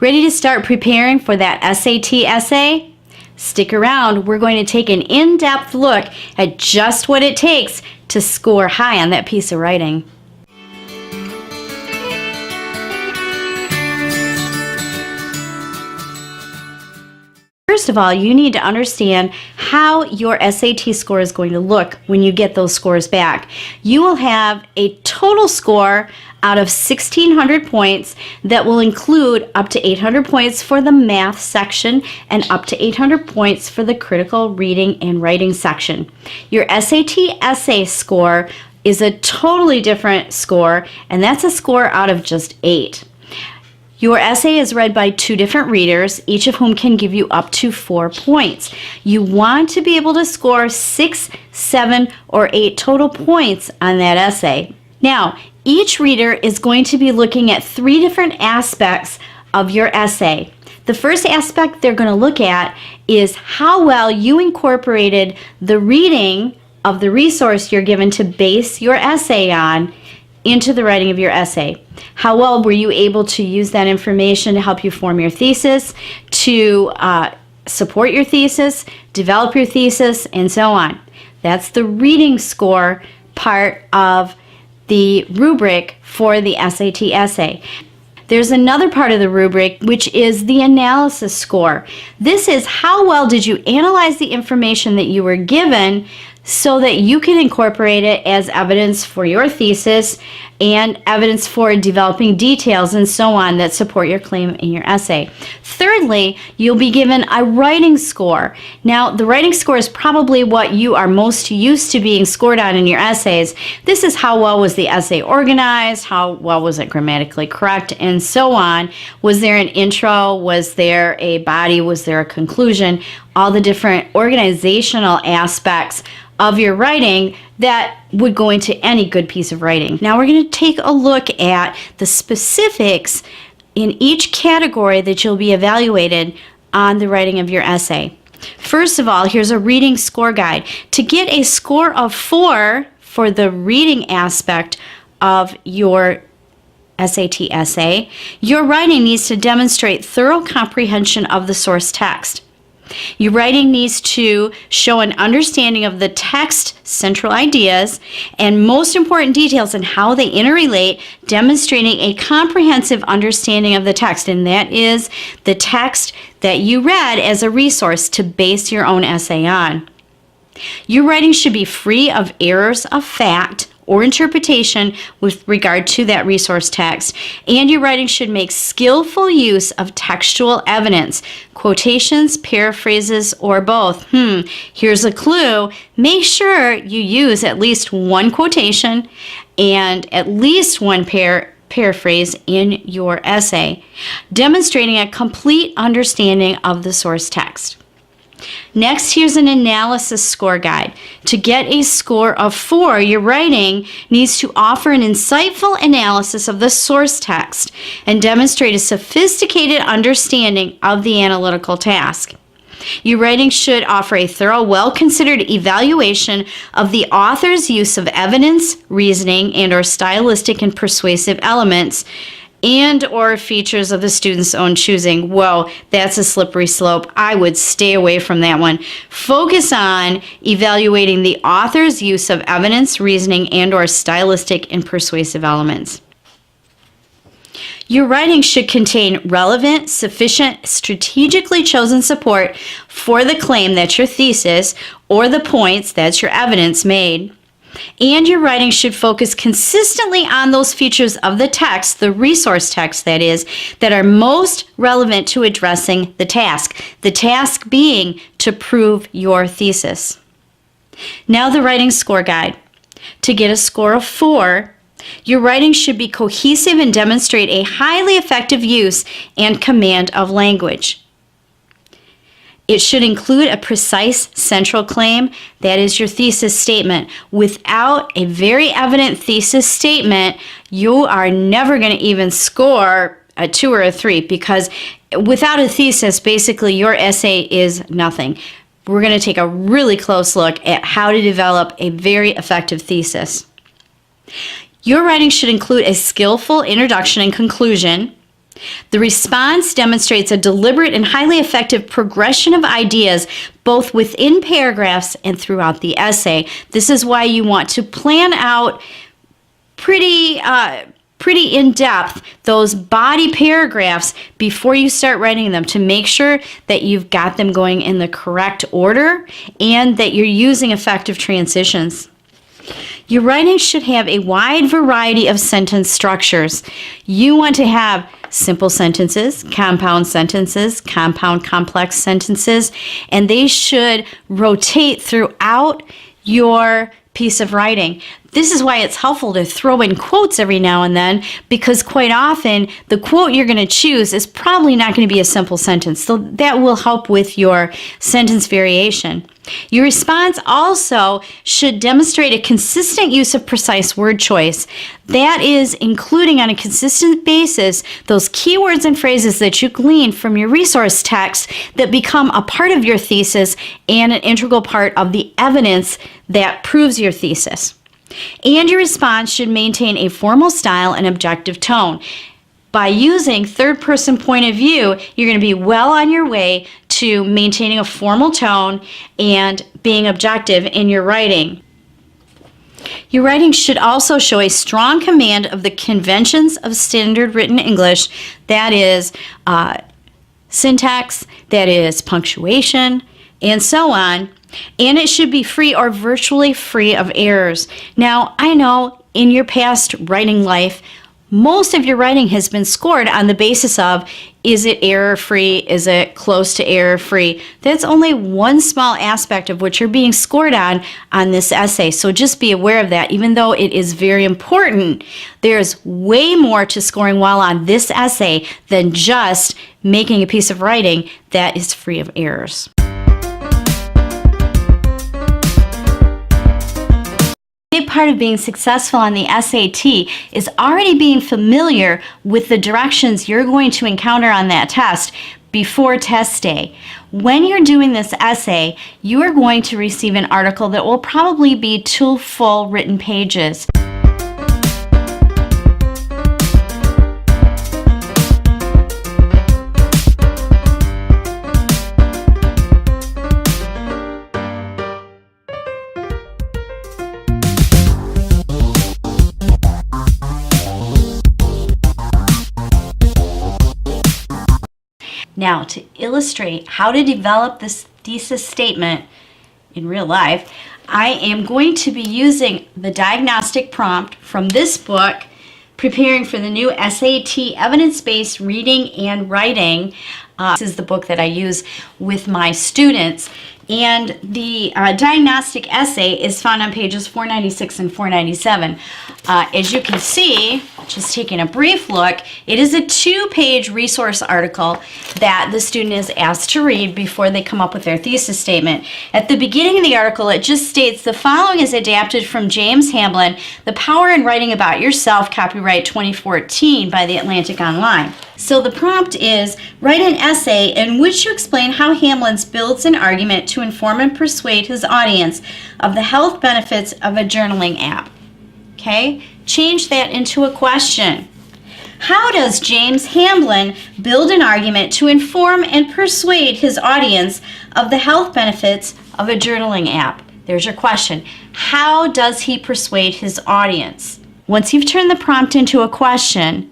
Ready to start preparing for that SAT essay? Stick around. We're going to take an in-depth look at just what it takes to score high on that piece of writing. First of all, you need to understand how your SAT score is going to look when you get those scores back. You will have a total score out of 1,600 points that will include up to 800 points for the math section and up to 800 points for the critical reading and writing section. Your SAT essay score is a totally different score, and that's a score out of just 8. Your essay is read by 2 different readers, each of whom can give you up to 4 points. You want to be able to score 6, 7, or 8 total points on that essay. Now, each reader is going to be looking at 3 different aspects of your essay. The first aspect they're going to look at is how well you incorporated the reading of the resource you're given to base your essay on into the writing of your essay. How well were you able to use that information to help you form your thesis, to support your thesis, develop your thesis, and so on. That's the reading score part of the rubric for the SAT essay. There's another part of the rubric which is the analysis score. This is how well did you analyze the information that you were given so that you can incorporate it as evidence for your thesis and evidence for developing details and so on that support your claim in your essay. Thirdly, you'll be given a writing score. Now, the writing score is probably what you are most used to being scored on in your essays. This is how well was the essay organized, how well was it grammatically correct, and so on. Was there an intro? Was there a body? Was there a conclusion? All the different organizational aspects of your writing that would go into any good piece of writing. Now we're going to take a look at the specifics in each category that you'll be evaluated on the writing of your essay. First of all, here's a reading score guide. To get a score of 4 for the reading aspect of your SAT essay, your writing needs to demonstrate thorough comprehension of the source text. Your writing needs to show an understanding of the text central ideas and most important details and how they interrelate, demonstrating a comprehensive understanding of the text, and that is the text that you read as a resource to base your own essay on. Your writing should be free of errors of fact or interpretation with regard to that resource text, and your writing should make skillful use of textual evidence, quotations, paraphrases, or both. Here's a clue. Make sure you use at least one quotation and at least one paraphrase in your essay, demonstrating a complete understanding of the source text. Next, here's an analysis score guide. To get a score of 4, your writing needs to offer an insightful analysis of the source text and demonstrate a sophisticated understanding of the analytical task. Your writing should offer a thorough, well-considered evaluation of the author's use of evidence, reasoning, and/or stylistic and persuasive elements and or features of the student's own choosing. Whoa, that's a slippery slope. I would stay away from that one. Focus on evaluating the author's use of evidence, reasoning, and or stylistic and persuasive elements. Your writing should contain relevant, sufficient, strategically chosen support for the claim that's your thesis or the points that's your evidence made. And your writing should focus consistently on those features of the text, the resource text that is, that are most relevant to addressing the task being to prove your thesis. Now the writing score guide. To get a score of 4, your writing should be cohesive and demonstrate a highly effective use and command of language. It should include a precise central claim, that is your thesis statement. Without a very evident thesis statement, you are never going to even score a 2 or a 3, because without a thesis, basically your essay is nothing. We're going to take a really close look at how to develop a very effective thesis. Your writing should include a skillful introduction and conclusion. The response demonstrates a deliberate and highly effective progression of ideas both within paragraphs and throughout the essay. This is why you want to plan out pretty in-depth those body paragraphs before you start writing them, to make sure that you've got them going in the correct order and that you're using effective transitions. Your writing should have a wide variety of sentence structures. You want to have simple sentences, compound complex sentences, and they should rotate throughout your piece of writing. This is why it's helpful to throw in quotes every now and then, because quite often the quote you're going to choose is probably not going to be a simple sentence. So that will help with your sentence variation. Your response also should demonstrate a consistent use of precise word choice. That is, including on a consistent basis those keywords and phrases that you glean from your resource text that become a part of your thesis and an integral part of the evidence that proves your thesis. And your response should maintain a formal style and objective tone. By using third-person point of view, you're going to be well on your way to maintaining a formal tone and being objective in your writing. Your writing should also show a strong command of the conventions of standard written English, that is syntax, that is punctuation, and so on. And it should be free or virtually free of errors. Now, I know in your past writing life, most of your writing has been scored on the basis of, is it error-free? Is it close to error-free? That's only one small aspect of what you're being scored on this essay. So just be aware of that. Even though it is very important, there's way more to scoring well on this essay than just making a piece of writing that is free of errors. A big part of being successful on the SAT is already being familiar with the directions you're going to encounter on that test before test day. When you're doing this essay, you are going to receive an article that will probably be 2 full written pages. Now, to illustrate how to develop this thesis statement in real life, I am going to be using the diagnostic prompt from this book, Preparing for the New SAT Evidence-Based Reading and Writing. This is the book that I use with my students. And the diagnostic essay is found on pages 496 and 497. As you can see, just taking a brief look, it is a 2-page resource article that the student is asked to read before they come up with their thesis statement. At the beginning of the article, it just states, the following is adapted from James Hamblin, The Power in Writing About Yourself, copyright 2014 by The Atlantic Online. So the prompt is, write an essay in which you explain how Hamblin builds an argument to inform and persuade his audience of the health benefits of a journaling app. Okay, change that into a question. How does James Hamblin build an argument to inform and persuade his audience of the health benefits of a journaling app? There's your question. How does he persuade his audience? Once you've turned the prompt into a question,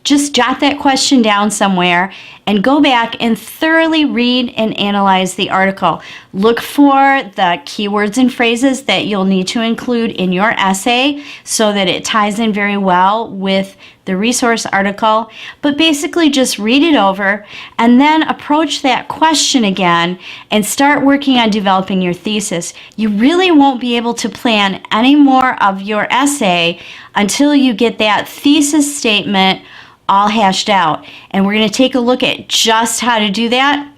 just jot that question down somewhere and go back and thoroughly read and analyze the article. Look for the keywords and phrases that you'll need to include in your essay so that it ties in very well with the resource article. But basically just read it over and then approach that question again and start working on developing your thesis. You really won't be able to plan any more of your essay until you get that thesis statement all hashed out. And we're going to take a look at just how to do that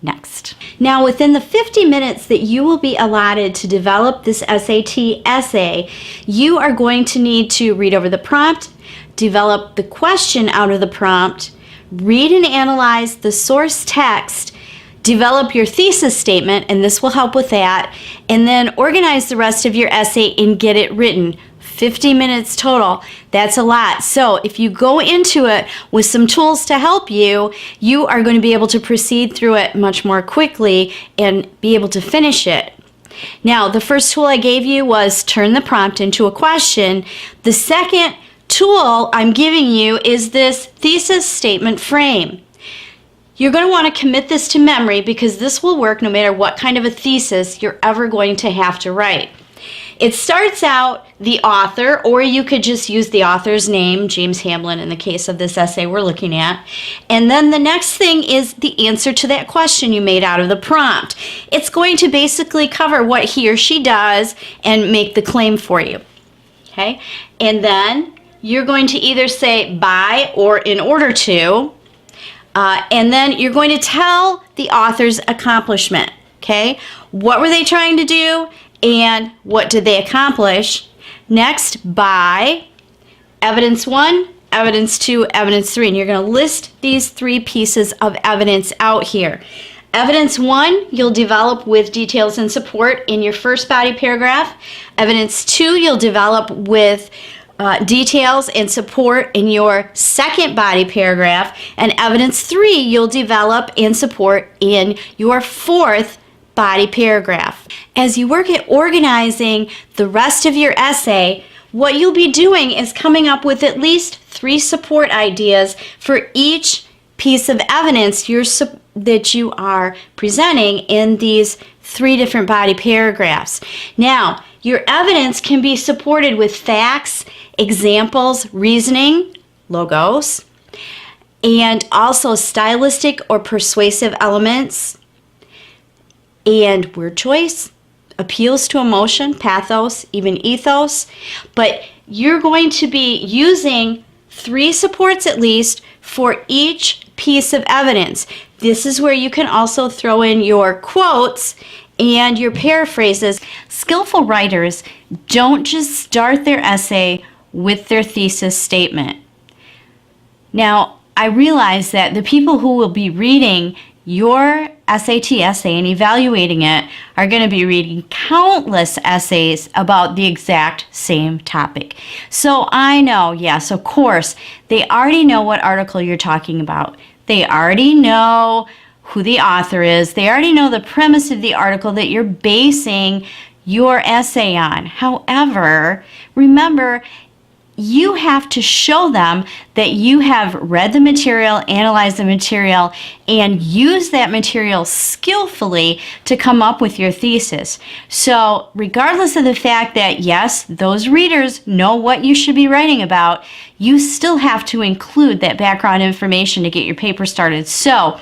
next. Now, within the 50 minutes that you will be allotted to develop this SAT essay, you are going to need to read over the prompt, develop the question out of the prompt, read and analyze the source text, develop your thesis statement, and this will help with that, and then organize the rest of your essay and get it written. 50 minutes total. That's a lot. So if you go into it with some tools to help you, you are going to be able to proceed through it much more quickly and be able to finish it. Now, the first tool I gave you was turn the prompt into a question. The second tool I'm giving you is this thesis statement frame. You're going to want to commit this to memory because this will work no matter what kind of a thesis you're ever going to have to write. It starts out the author, or you could just use the author's name, James Hamlin in the case of this essay we're looking at. And then the next thing is the answer to that question you made out of the prompt. It's going to basically cover what he or she does and make the claim for you. Okay? And then you're going to either say by or in order to, and then you're going to tell the author's accomplishment. Okay? What were they trying to do? And what did they accomplish? Next, by evidence 1, evidence 2, evidence 3. And you're going to list these 3 pieces of evidence out here. Evidence 1, you'll develop with details and support in your first body paragraph. Evidence 2, you'll develop with details and support in your second body paragraph. And evidence 3, you'll develop and support in your fourth body paragraph. As you work at organizing the rest of your essay, what you'll be doing is coming up with at least 3 support ideas for each piece of evidence that you are presenting in these 3 different body paragraphs. Now, your evidence can be supported with facts, examples, reasoning, logos, and also stylistic or persuasive elements, and word choice, appeals to emotion, pathos, even ethos. But you're going to be using 3 supports at least for each piece of evidence. This is where you can also throw in your quotes and your paraphrases. Skillful writers don't just start their essay with their thesis statement. Now, I realize that the people who will be reading your SAT essay and evaluating it are going to be reading countless essays about the exact same topic. So I know, yes, of course, they already know what article you're talking about. They already know who the author is. They already know the premise of the article that you're basing your essay on. However, remember, you have to show them that you have read the material, analyzed the material, and used that material skillfully to come up with your thesis. So regardless of the fact that, yes, those readers know what you should be writing about, you still have to include that background information to get your paper started. So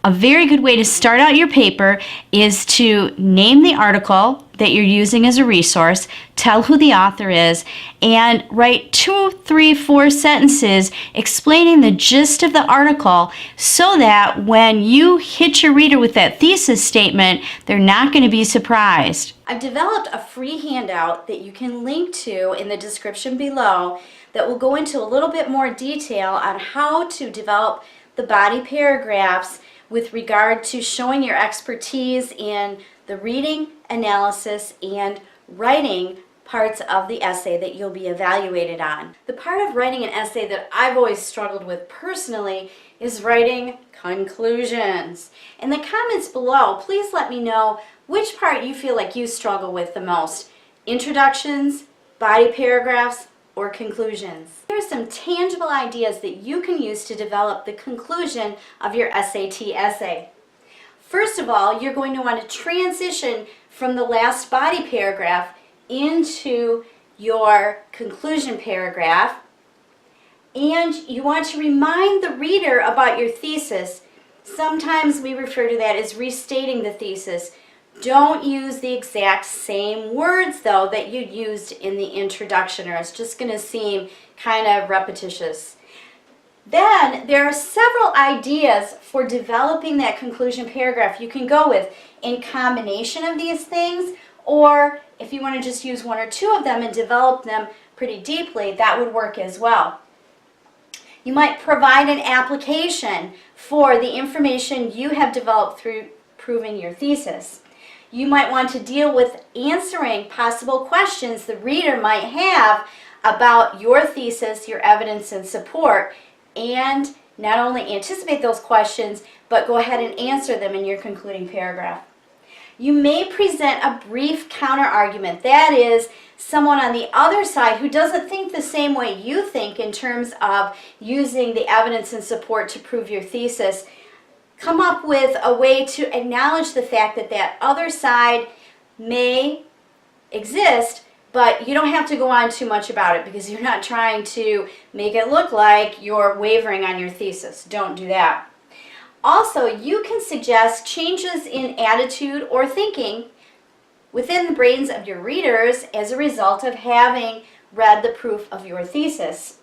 a very good way to start out your paper is to name the article that you're using as a resource, tell who the author is, and write 2, 3, 4 sentences explaining the gist of the article so that when you hit your reader with that thesis statement, they're not going to be surprised. I've developed a free handout that you can link to in the description below that will go into a little bit more detail on how to develop the body paragraphs with regard to showing your expertise in the reading, analysis, and writing parts of the essay that you'll be evaluated on. The part of writing an essay that I've always struggled with personally is writing conclusions. In the comments below, please let me know which part you feel like you struggle with the most. Introductions, body paragraphs, or conclusions. Here are some tangible ideas that you can use to develop the conclusion of your SAT essay. First of all, you're going to want to transition from the last body paragraph into your conclusion paragraph, and you want to remind the reader about your thesis. Sometimes we refer to that as restating the thesis. Don't use the exact same words, though, that you used in the introduction, or it's just going to seem kind of repetitious. Then there are several ideas for developing that conclusion paragraph you can go with in combination of these things, or if you want to just use 1 or 2 of them and develop them pretty deeply, that would work as well. You might provide an application for the information you have developed through proving your thesis. You might want to deal with answering possible questions the reader might have about your thesis, your evidence and support, and not only anticipate those questions, but go ahead and answer them in your concluding paragraph. You may present a brief counter-argument. That is, someone on the other side who doesn't think the same way you think in terms of using the evidence and support to prove your thesis. Come up with a way to acknowledge the fact that that other side may exist, but you don't have to go on too much about it because you're not trying to make it look like you're wavering on your thesis. Don't do that. Also, you can suggest changes in attitude or thinking within the brains of your readers as a result of having read the proof of your thesis.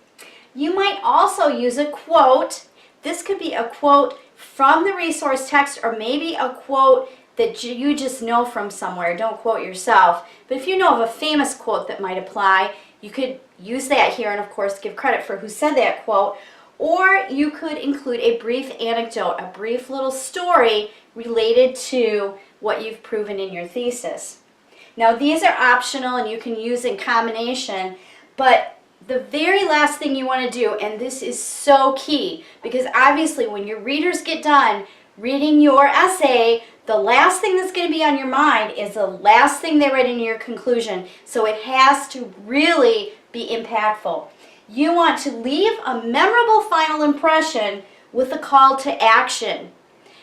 You might also use a quote. This could be a quote from the resource text or maybe a quote that you just know from somewhere. Don't quote yourself. But if you know of a famous quote that might apply, you could use that here and of course give credit for who said that quote. Or you could include a brief anecdote, a brief little story related to what you've proven in your thesis. Now these are optional and you can use in combination, but the very last thing you want to do, and this is so key, because obviously when your readers get done reading your essay, the last thing that's going to be on your mind is the last thing they read in your conclusion. So it has to really be impactful. You want to leave a memorable final impression with a call to action.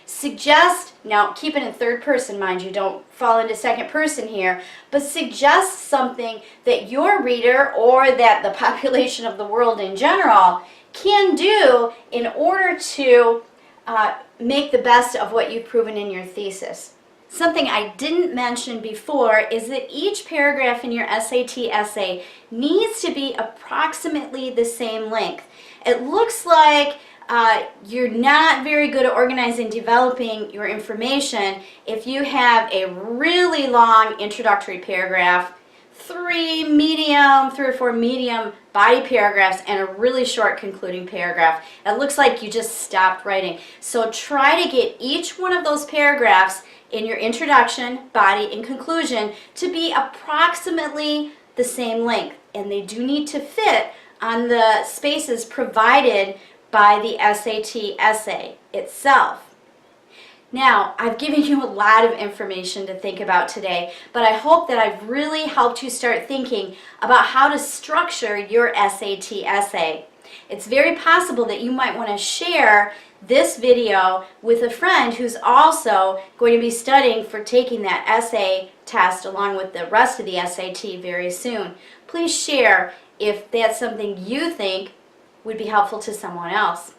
Suggest, now keep it in third person, mind you, don't fall into second person here, but suggest something that your reader or that the population of the world in general can do in order to make the best of what you've proven in your thesis. Something I didn't mention before is that each paragraph in your SAT essay needs to be approximately the same length. It looks like you're not very good at organizing and developing your information if you have a really long introductory paragraph, 3 or 4 medium body paragraphs, and a really short concluding paragraph. It looks like you just stopped writing. So try to get each one of those paragraphs in your introduction, body, and conclusion to be approximately the same length. And they do need to fit on the spaces provided by the SAT essay itself. Now, I've given you a lot of information to think about today, but I hope that I've really helped you start thinking about how to structure your SAT essay. It's very possible that you might want to share this video with a friend who's also going to be studying for taking that essay test along with the rest of the SAT very soon. Please share if that's something you think would be helpful to someone else.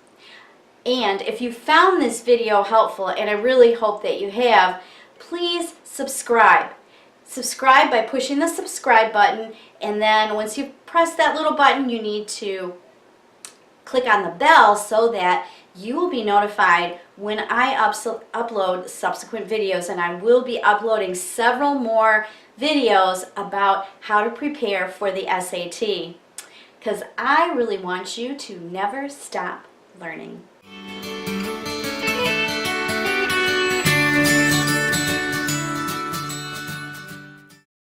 And if you found this video helpful, and I really hope that you have, please subscribe. Subscribe by pushing the subscribe button, and then once you press that little button, you need to click on the bell so that you will be notified when I upload subsequent videos, and I will be uploading several more videos about how to prepare for the SAT, because I really want you to never stop learning.